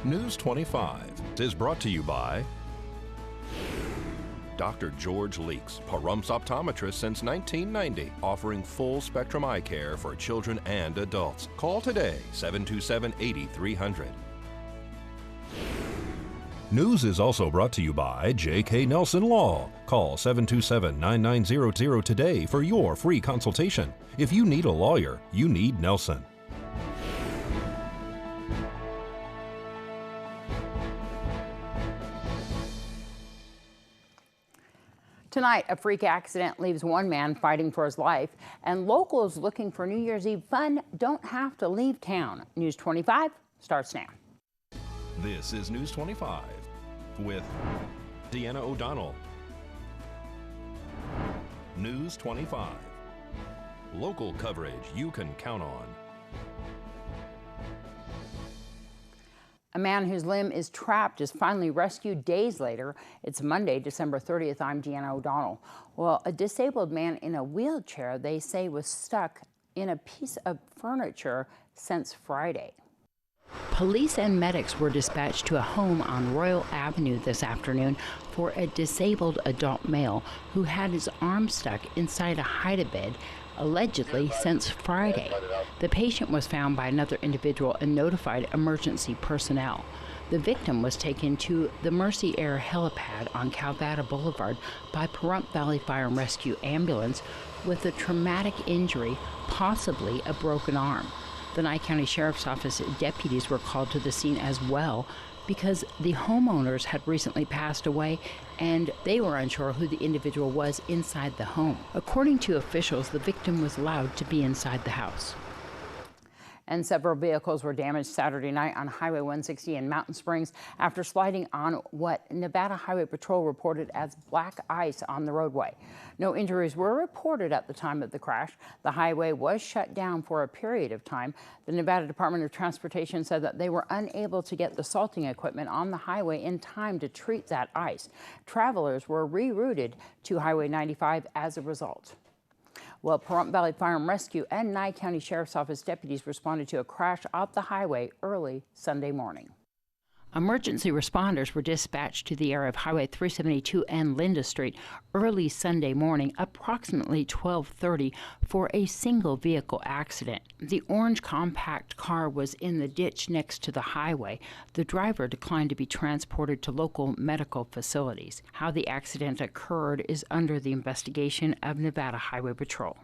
News 25 is brought to you by Dr. George Leeks, Pahrumps optometrist since 1990, offering full spectrum eye care for children and adults. Call today, 727-8300. News is also brought to you by J.K. Nelson Law. Call 727-9900 today for your free consultation. If you need a lawyer, you need Nelson. Tonight, a freak accident leaves one man fighting for his life, and locals looking for New Year's Eve fun don't have to leave town. News 25 starts now. This is News 25 with Deanna O'Donnell. News 25. Local coverage you can count on. A man whose limb is trapped is finally rescued days later. It's Monday, December 30th. I'm Deanna O'Donnell. Well, a disabled man in a wheelchair, they say, was stuck in a piece of furniture since Friday. Police and medics were dispatched to a home on Royal Avenue this afternoon for a disabled adult male who had his arm stuck inside a hide-a-bed, allegedly since Friday. The patient was found by another individual and notified emergency personnel. The victim was taken to the Mercy Air helipad on Calvada Boulevard by Pahrump Valley Fire and Rescue ambulance with a traumatic injury, possibly a broken arm. The Nye County Sheriff's Office deputies were called to the scene as well because the homeowners had recently passed away and they were unsure who the individual was inside the home. According to officials, the victim was allowed to be inside the house. And several vehicles were damaged Saturday night on Highway 160 in Mountain Springs after sliding on what Nevada Highway Patrol reported as black ice on the roadway. No injuries were reported at the time of the crash. The highway was shut down for a period of time. The Nevada Department of Transportation said that they were unable to get the salting equipment on the highway in time to treat that ice. Travelers were rerouted to Highway 95 as a result. Well, Pahrump Valley Fire and Rescue and Nye County Sheriff's Office deputies responded to a crash off the highway early Sunday morning. Emergency responders were dispatched to the area of Highway 372 and Linda Street early Sunday morning, approximately 12:30, for a single vehicle accident. The orange compact car was in the ditch next to the highway. The driver declined to be transported to local medical facilities. How the accident occurred is under the investigation of Nevada Highway Patrol.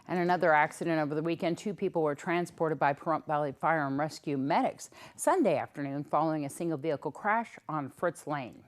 And another accident over the weekend. 2 people were transported by Pahrump Valley Fire and Rescue medics Sunday afternoon following a single vehicle crash on Fritz Lane.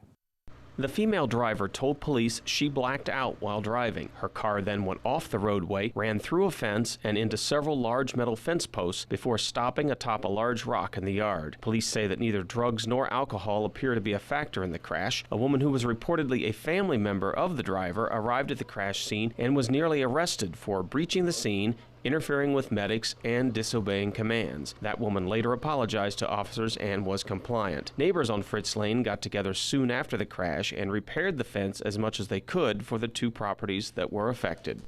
The female driver told police she blacked out while driving. Her car then went off the roadway, ran through a fence and into several large metal fence posts before stopping atop a large rock in the yard. Police say that neither drugs nor alcohol appear to be a factor in the crash. A woman who was reportedly a family member of the driver arrived at the crash scene and was nearly arrested for breaching the scene, interfering with medics, and disobeying commands. That woman later apologized to officers and was compliant. Neighbors on Fritz Lane got together soon after the crash and repaired the fence as much as they could for the 2 properties that were affected.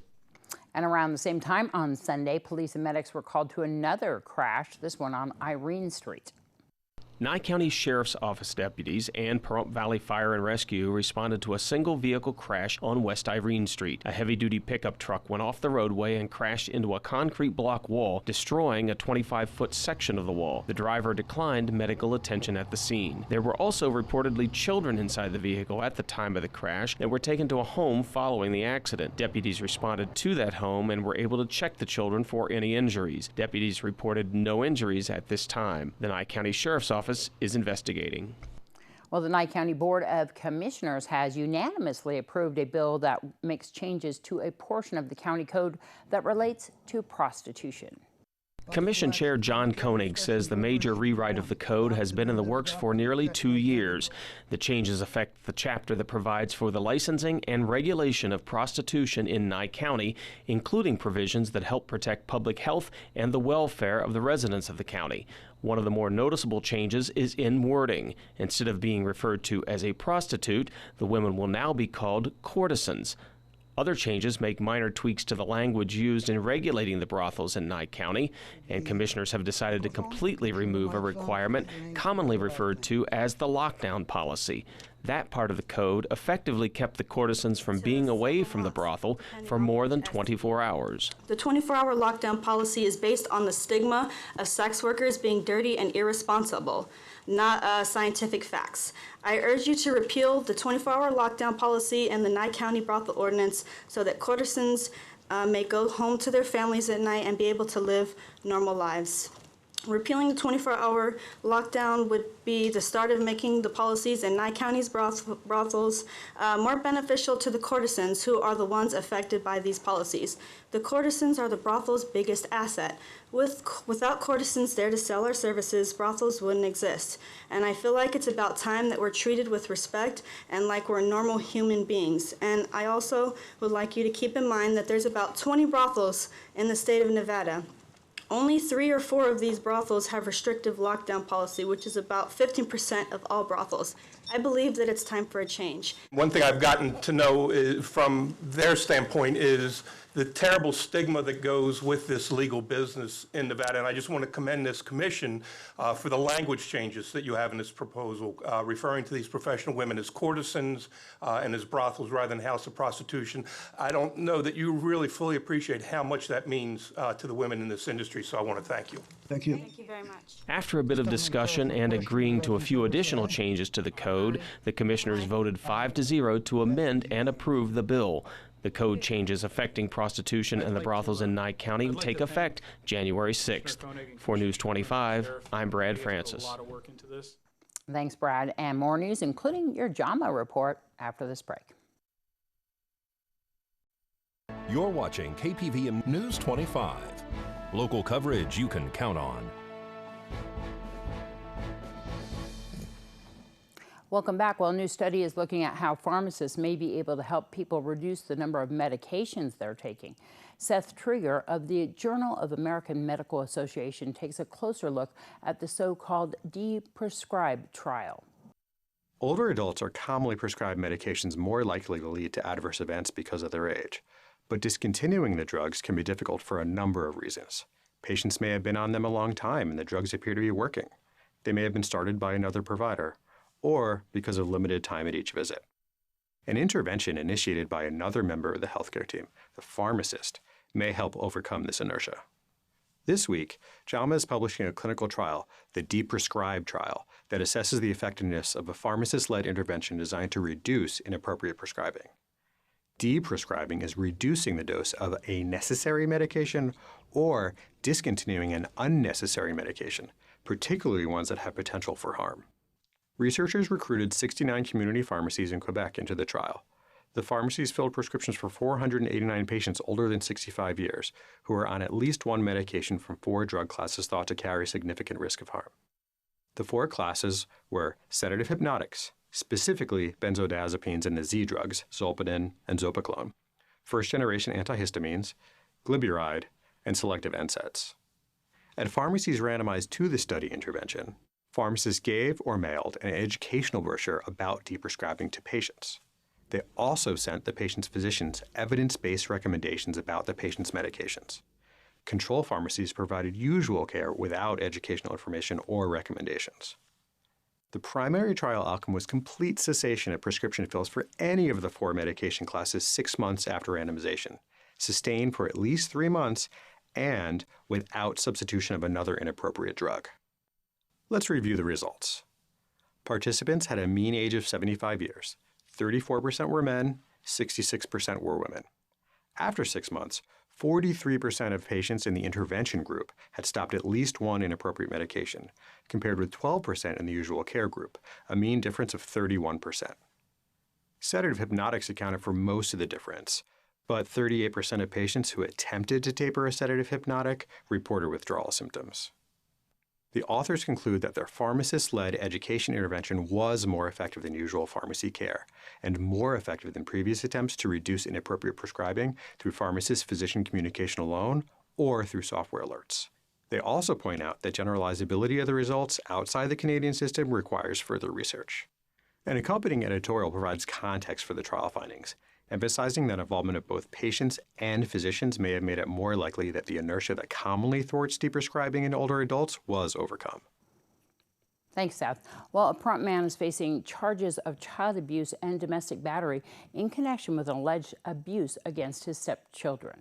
And around the same time on Sunday, police and medics were called to another crash, this one on Irene Street. Nye County Sheriff's Office deputies and Pahrump Valley Fire and Rescue responded to a single vehicle crash on West Irene Street. A heavy-duty pickup truck went off the roadway and crashed into a concrete block wall, destroying a 25-foot section of the wall. The driver declined medical attention at the scene. There were also reportedly children inside the vehicle at the time of the crash that were taken to a home following the accident. Deputies responded to that home and were able to check the children for any injuries. Deputies reported no injuries at this time. The Nye County Sheriff's Office is investigating. Well, the Nye County Board of Commissioners has unanimously approved a bill that makes changes to a portion of the county code that relates to prostitution. Commission Chair John Koenig says the major rewrite of the code has been in the works for nearly 2 years. The changes affect the chapter that provides for the licensing and regulation of prostitution in Nye County, including provisions that help protect public health and the welfare of the residents of the county. One of the more noticeable changes is in wording. Instead of being referred to as a prostitute, the women will now be called courtesans. Other changes make minor tweaks to the language used in regulating the brothels in Nye County, and commissioners have decided to completely remove a requirement commonly referred to as the lockdown policy. That part of the code effectively kept the courtesans from being away from the brothel for more than 24 hours. The 24-hour lockdown policy is based on the stigma of sex workers being dirty and irresponsible, not scientific facts. I urge you to repeal the 24-hour lockdown policy and the Nye County brothel ordinance so that courtesans may go home to their families at night and be able to live normal lives. Repealing the 24-hour lockdown would be the start of making the policies in Nye County's brothels more beneficial to the courtesans who are the ones affected by these policies. The courtesans are the brothel's biggest asset. Without courtesans there to sell our services, brothels wouldn't exist. And I feel like it's about time that we're treated with respect and like we're normal human beings. And I also would like you to keep in mind that there's about 20 brothels in the state of Nevada. Only 3 or 4 of these brothels have restrictive lockdown policy, which is about 15% of all brothels. I believe that it's time for a change. One thing I've gotten to know from their standpoint is the terrible stigma that goes with this legal business in Nevada. And I just want to commend this commission for the language changes that you have in this proposal, referring to these professional women as courtesans and as brothels rather than house of prostitution. I don't know that you really fully appreciate how much that means to the women in this industry, so I want to thank you. Thank you. Thank you very much. After a bit of discussion and agreeing to a few additional changes to the code, the commissioners voted 5-0 to amend and approve the bill. The code changes affecting prostitution and the brothels in Nye County take effect January 6th. For News 25, I'm Brad Francis. Thanks, Brad. And more news, including your JAMA report, after this break. You're watching KPVM News 25. Local coverage you can count on. Welcome back. Well, a new study is looking at how pharmacists may be able to help people reduce the number of medications they're taking. Seth Trigger of the Journal of American Medical Association takes a closer look at the so-called de-prescribed trial. Older adults are commonly prescribed medications more likely to lead to adverse events because of their age. But discontinuing the drugs can be difficult for a number of reasons. Patients may have been on them a long time and the drugs appear to be working. They may have been started by another provider, or because of limited time at each visit. An intervention initiated by another member of the healthcare team, the pharmacist, may help overcome this inertia. This week, JAMA is publishing a clinical trial, the de-prescribed trial, that assesses the effectiveness of a pharmacist-led intervention designed to reduce inappropriate prescribing. De-prescribing is reducing the dose of a necessary medication or discontinuing an unnecessary medication, particularly ones that have potential for harm. Researchers recruited 69 community pharmacies in Quebec into the trial. The pharmacies filled prescriptions for 489 patients older than 65 years who are on at least one medication from 4 drug classes thought to carry significant risk of harm. The 4 classes were sedative hypnotics, specifically benzodiazepines and the Z drugs, zolpidem and zopiclone, first-generation antihistamines, glyburide, and selective NSAIDs. At pharmacies randomized to the study intervention, pharmacists gave or mailed an educational brochure about de-prescribing to patients. They also sent the patient's physicians evidence-based recommendations about the patient's medications. Control pharmacies provided usual care without educational information or recommendations. The primary trial outcome was complete cessation of prescription fills for any of the 4 medication classes 6 months after randomization, sustained for at least 3 months, and without substitution of another inappropriate drug. Let's review the results. Participants had a mean age of 75 years. 34% were men, 66% were women. After 6 months, 43% of patients in the intervention group had stopped at least one inappropriate medication, compared with 12% in the usual care group, a mean difference of 31%. Sedative hypnotics accounted for most of the difference, but 38% of patients who attempted to taper a sedative hypnotic reported withdrawal symptoms. The authors conclude that their pharmacist-led education intervention was more effective than usual pharmacy care and more effective than previous attempts to reduce inappropriate prescribing through pharmacist-physician communication alone or through software alerts. They also point out that generalizability of the results outside the Canadian system requires further research. An accompanying editorial provides context for the trial findings. emphasizing that involvement of both patients and physicians may have made it more likely that the inertia that commonly thwarts deprescribing in older adults was overcome. Thanks, Seth. Well, a Pahrump man is facing charges of child abuse and domestic battery in connection with alleged abuse against his stepchildren.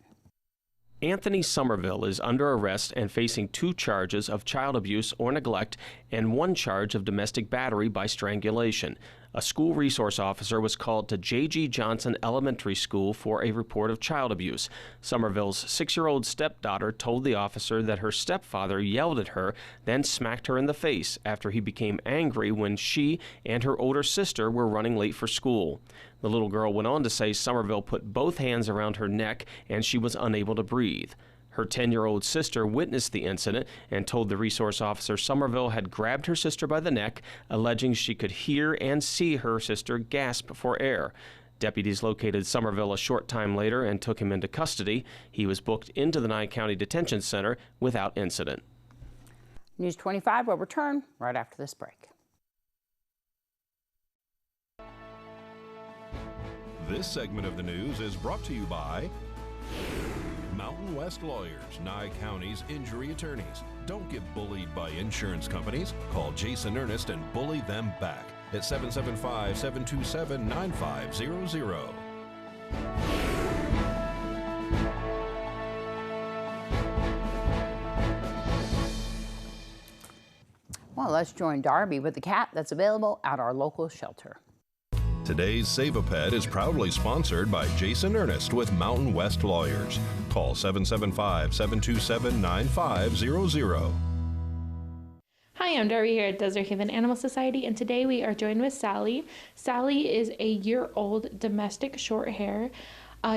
Anthony Somerville is under arrest and facing 2 charges of child abuse or neglect and 1 charge of domestic battery by strangulation. A school resource officer was called to J.G. Johnson Elementary School for a report of child abuse. Somerville's 6-year-old stepdaughter told the officer that her stepfather yelled at her, then smacked her in the face after he became angry when she and her older sister were running late for school. The little girl went on to say Somerville put both hands around her neck and she was unable to breathe. Her 10-year-old sister witnessed the incident and told the resource officer Somerville had grabbed her sister by the neck, alleging she could hear and see her sister gasp for air. Deputies located Somerville a short time later and took him into custody. He was booked into the Nye County Detention Center without incident. News 25 will return right after this break. This segment of the news is brought to you by Mountain West Lawyers, Nye County's injury attorneys. Don't get bullied by insurance companies. Call Jason Ernest and bully them back at 775-727-9500. Well, let's join Darby with the cat that's available at our local shelter. Today's Save a Pet is proudly sponsored by Jason Ernest with Mountain West Lawyers. Call 775-727-9500. Hi, I'm Darby here at Desert Haven Animal Society, and today we are joined with Sally. Sally is a year-old domestic short hair.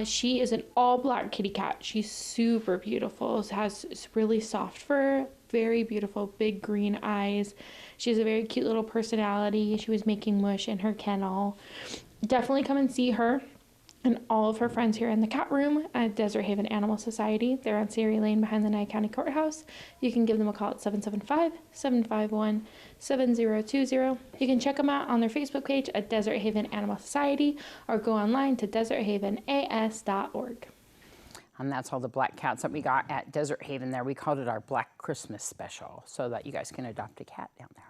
She is an all-black kitty cat. She's super beautiful. Has really soft fur, very beautiful big green eyes. She has a very cute little personality. She was making mush in her kennel. Definitely come and see her and all of her friends here in the cat room at Desert Haven Animal Society. They're on Sierra Lane behind the Nye County Courthouse. You can give them a call at 775-751-7020. You can check them out on their Facebook page at Desert Haven Animal Society or go online to deserthavenas.org. And that's all the black cats that we got at Desert Haven there. We called it our Black Christmas Special so that you guys can adopt a cat down there.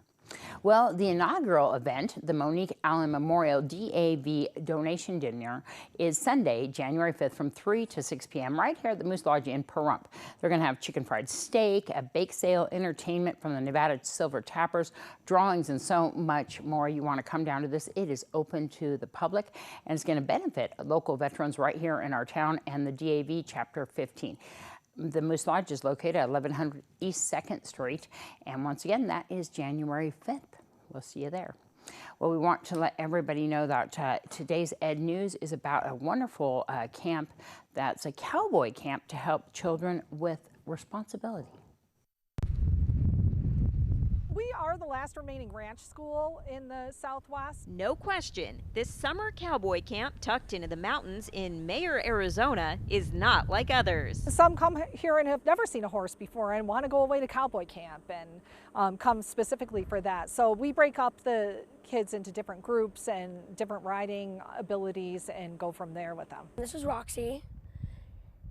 Well, the inaugural event, the Monique Allen Memorial DAV Donation Dinner, is Sunday, January 5th from 3 to 6 p.m. right here at the Moose Lodge in Pahrump. They're going to have chicken fried steak, a bake sale, entertainment from the Nevada Silver Tappers, drawings, and so much more. You want to come down to this. It is open to the public, and it's going to benefit local veterans right here in our town and the DAV Chapter 15. The Moose Lodge is located at 1100 East 2nd Street, and once again, that is January 5th. We'll see you there. Well, we want to let everybody know that today's Ed News is about a wonderful camp that's a cowboy camp to help children with responsibility. We are the last remaining ranch school in the Southwest. No question, this summer cowboy camp tucked into the mountains in Mayer, Arizona is not like others. Some come here and have never seen a horse before and want to go away to cowboy camp and come specifically for that. So we break up the kids into different groups and different riding abilities and go from there with them. This is Roxy.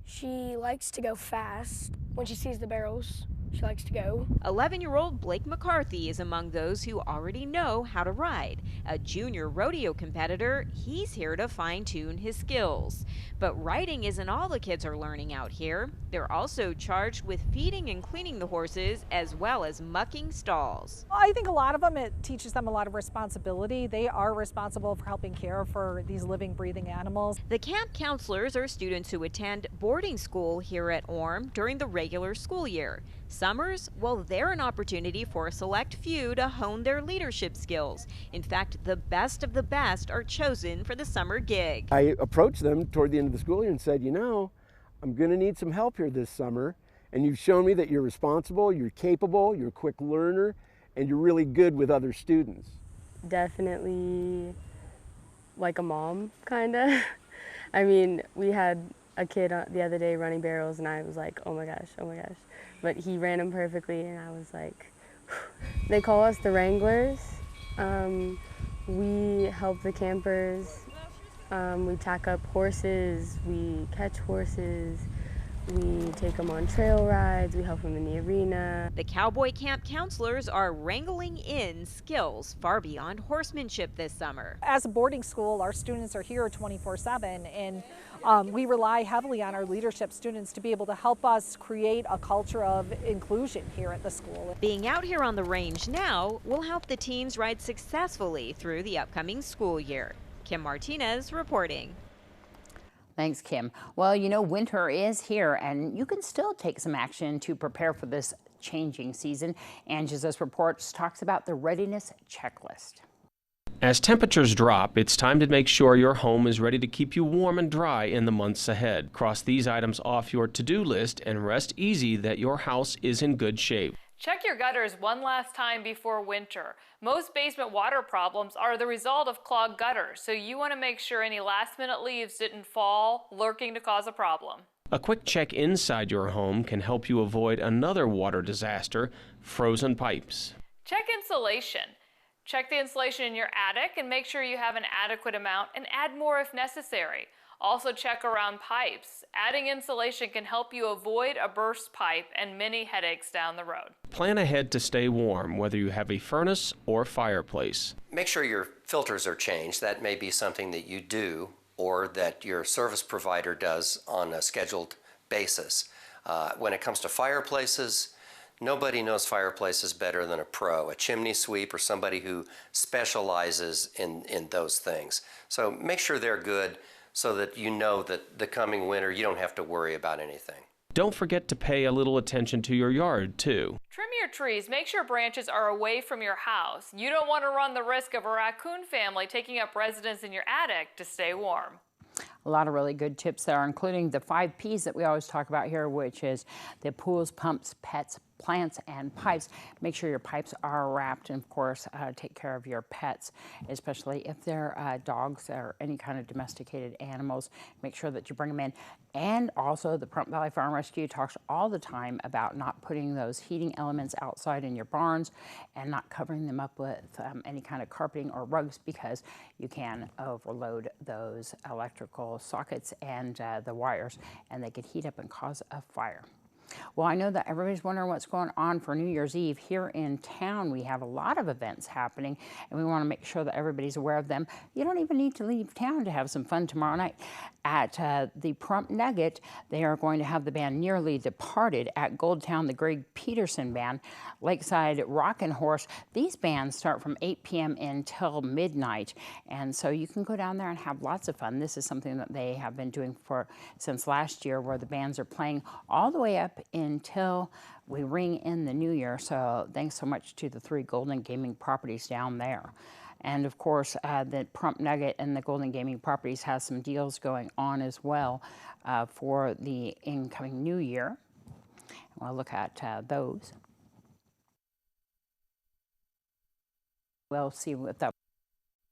She likes to go fast. When she sees the barrels, she likes to go. 11-year-old Blake McCarthy is among those who already know how to ride. A junior rodeo competitor, he's here to fine-tune his skills. But riding isn't all the kids are learning out here. They're also charged with feeding and cleaning the horses as well as mucking stalls. I think a lot of them, it teaches them a lot of responsibility. They are responsible for helping care for these living, breathing animals. The camp counselors are students who attend boarding school here at Orem during the regular school year. Summers, well, they're an opportunity for a select few to hone their leadership skills. In fact, the best of the best are chosen for the summer gig. I approached them toward the end of the school year and said, you know, I'm going to need some help here this summer, and you've shown me that you're responsible, you're capable, you're a quick learner, and you're really good with other students. Definitely like a mom, kind of. I mean, we had a kid the other day running barrels, and I was like, oh my gosh, oh my gosh. But he ran them perfectly, and I was like, whew. They call us the Wranglers. We help the campers We tack up horses, we catch horses, we take them on trail rides, we help them in the arena. The cowboy camp counselors are wrangling in skills far beyond horsemanship this summer. As a boarding school, our students are here 24/7, and we rely heavily on our leadership students to be able to help us create a culture of inclusion here at the school. Being out here on the range now will help the teens ride successfully through the upcoming school year. Kim Martinez reporting. Thanks, Kim. Well, you know, winter is here, and you can still take some action to prepare for this changing season. Angie's report talks about the readiness checklist. As temperatures drop, it's time to make sure your home is ready to keep you warm and dry in the months ahead. Cross these items off your to-do list and rest easy that your house is in good shape. Check your gutters one last time before winter. Most basement water problems are the result of clogged gutters, so you want to make sure any last-minute leaves didn't fall, lurking to cause a problem. A quick check inside your home can help you avoid another water disaster, frozen pipes. Check insulation. Check the insulation in your attic and make sure you have an adequate amount and add more if necessary. Also check around pipes. Adding insulation can help you avoid a burst pipe and many headaches down the road. Plan ahead to stay warm, whether you have a furnace or fireplace. Make sure your filters are changed. That may be something that you do or that your service provider does on a scheduled basis. When it comes to fireplaces, nobody knows fireplaces better than a pro, a chimney sweep or somebody who specializes in those things. So make sure they're good so that you know that the coming winter you don't have to worry about anything. Don't forget to pay a little attention to your yard, too. Trim your trees. Make sure branches are away from your house. You don't want to run the risk of a raccoon family taking up residence in your attic to stay warm. A lot of really good tips there, including the 5 Ps that we always talk about here, which is the pools, pumps, pets, plants, and pipes. Make sure your pipes are wrapped, and of course, take care of your pets, especially if they're dogs or any kind of domesticated animals. Make sure that you bring them in. And also, the Pahrump Valley Fire and Rescue talks all the time about not putting those heating elements outside in your barns and not covering them up with any kind of carpeting or rugs, because you can overload those electrical sockets and the wires, and they could heat up and cause a fire. Well, I know that everybody's wondering what's going on for New Year's Eve. Here in town, we have a lot of events happening, and we want to make sure that everybody's aware of them. You don't even need to leave town to have some fun tomorrow night. At the Pahrump Nugget, they are going to have the band Nearly Departed. At Goldtown, the Greg Peterson Band. Lakeside Rockin' Horse. These bands start from 8 p.m. until midnight, and so you can go down there and have lots of fun. This is something that they have been doing since last year, where the bands are playing all the way up until we ring in the new year. So thanks so much to the 3 Golden Gaming properties down there. And of course, the Pahrump Nugget and the Golden Gaming properties has some deals going on as well for the incoming new year. We'll look at those. We'll see what that.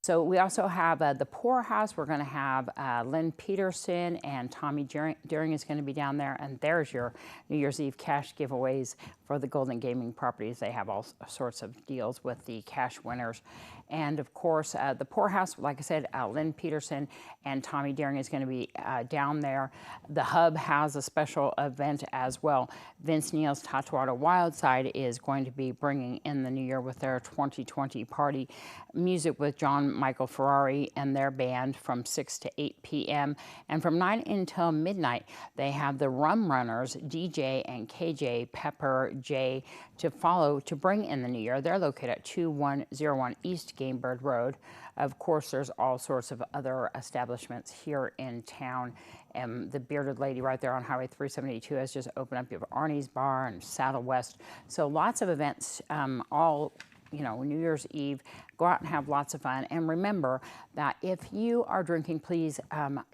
So we also have the Poorhouse. We're going to have Lynn Peterson and Tommy Deering is going to be down there. And there's your New Year's Eve cash giveaways for the Golden Gaming properties. They have all sorts of deals with the cash winners. And of course, the Poorhouse, like I said, Lynn Peterson and Tommy Deering is going to be down there. The Hub has a special event as well. Vince Neal's Tatuado Wildside is going to be bringing in the new year with their 2020 party. Music with John Michael Ferrari and their band from 6 to 8 p.m. And from 9 until midnight, they have the Rum Runners, DJ and KJ Pepper J to follow to bring in the new year. They're located at 2101 East Game Bird Road. Of course, there's all sorts of other establishments here in town. And the Bearded Lady right there on Highway 372 has just opened up. You have Arnie's Bar and Saddle West. So lots of events, all, you know, New Year's Eve. Go out and have lots of fun. And remember that if you are drinking, please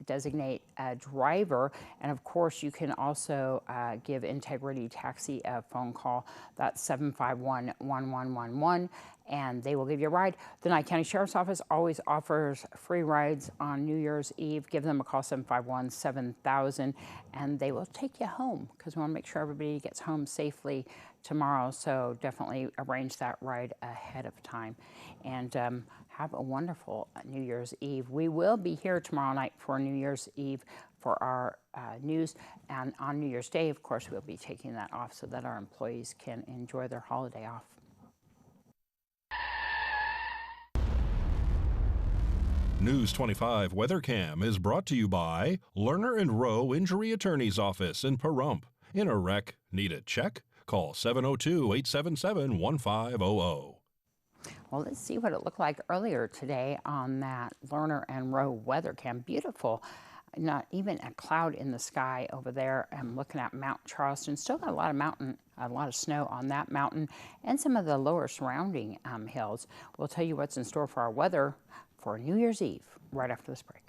designate a driver. And of course, you can also give Integrity Taxi a phone call. That's 751-1111. And they will give you a ride. The Nye County Sheriff's Office always offers free rides on New Year's Eve. Give them a call, 751-7000, and they will take you home, because we want to make sure everybody gets home safely tomorrow. So definitely arrange that ride ahead of time. and have a wonderful New Year's Eve. We will be here tomorrow night for New Year's Eve for our news, and on New Year's Day, of course, we'll be taking that off so that our employees can enjoy their holiday off. News 25 WeatherCam is brought to you by Lerner and Rowe Injury Attorney's Office in Pahrump. In a wreck, need a check? Call 702-877-1500. Well, let's see what it looked like earlier today on that Lerner and Rowe WeatherCam. Beautiful. Not even a cloud in the sky over there. I'm looking at Mount Charleston. Still got a lot of snow on that mountain and some of the lower surrounding hills. We'll tell you what's in store for our weather for New Year's Eve right after this break.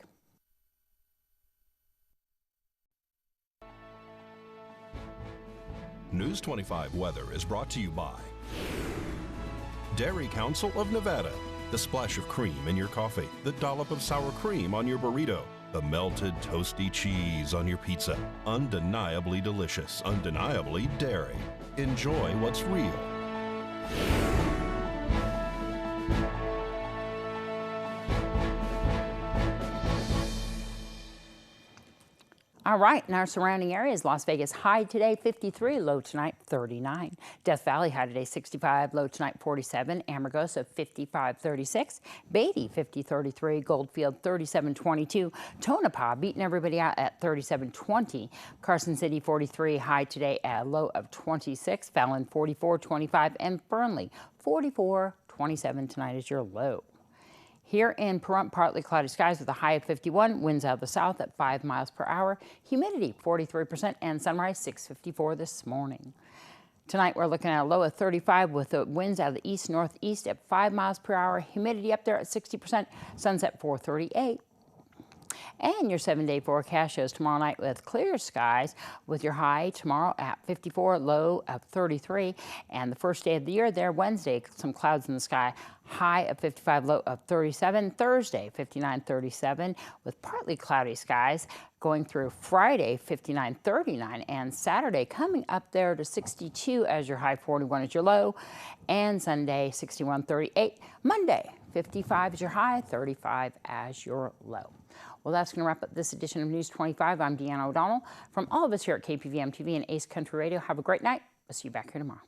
News 25 weather is brought to you by Dairy Council of Nevada. The splash of cream in your coffee, the dollop of sour cream on your burrito, the melted toasty cheese on your pizza. Undeniably delicious, undeniably dairy. Enjoy what's real. All right, in our surrounding areas, Las Vegas high today 53, low tonight 39. Death Valley high today 65, low tonight 47. Amargosa 55, 36. Beatty 50, 33. Goldfield 37, 22. Tonopah beating everybody out at 37, 20. Carson City 43, high today at a low of 26. Fallon 44, 25. And Fernley 44, 27 tonight is your low. Here in Pahrump, partly cloudy skies with a high of 51, winds out of the south at 5 miles per hour, humidity 43%, and sunrise 6:54 this morning. Tonight we're looking at a low of 35 with the winds out of the east-northeast at 5 miles per hour, humidity up there at 60%, sunset 4:38. And your 7-day forecast shows tomorrow night with clear skies with your high tomorrow at 54, low of 33. And the first day of the year there, Wednesday, some clouds in the sky, high of 55, low of 37. Thursday, 59, 37 with partly cloudy skies going through Friday, 59, 39. And Saturday coming up there to 62 as your high, 41 is your low. And Sunday, 61, 38. Monday, 55 is your high, 35 as your low. Well, that's going to wrap up this edition of News 25. I'm Deanna O'Donnell. From all of us here at KPVM-TV and Ace Country Radio, have a great night. We'll see you back here tomorrow.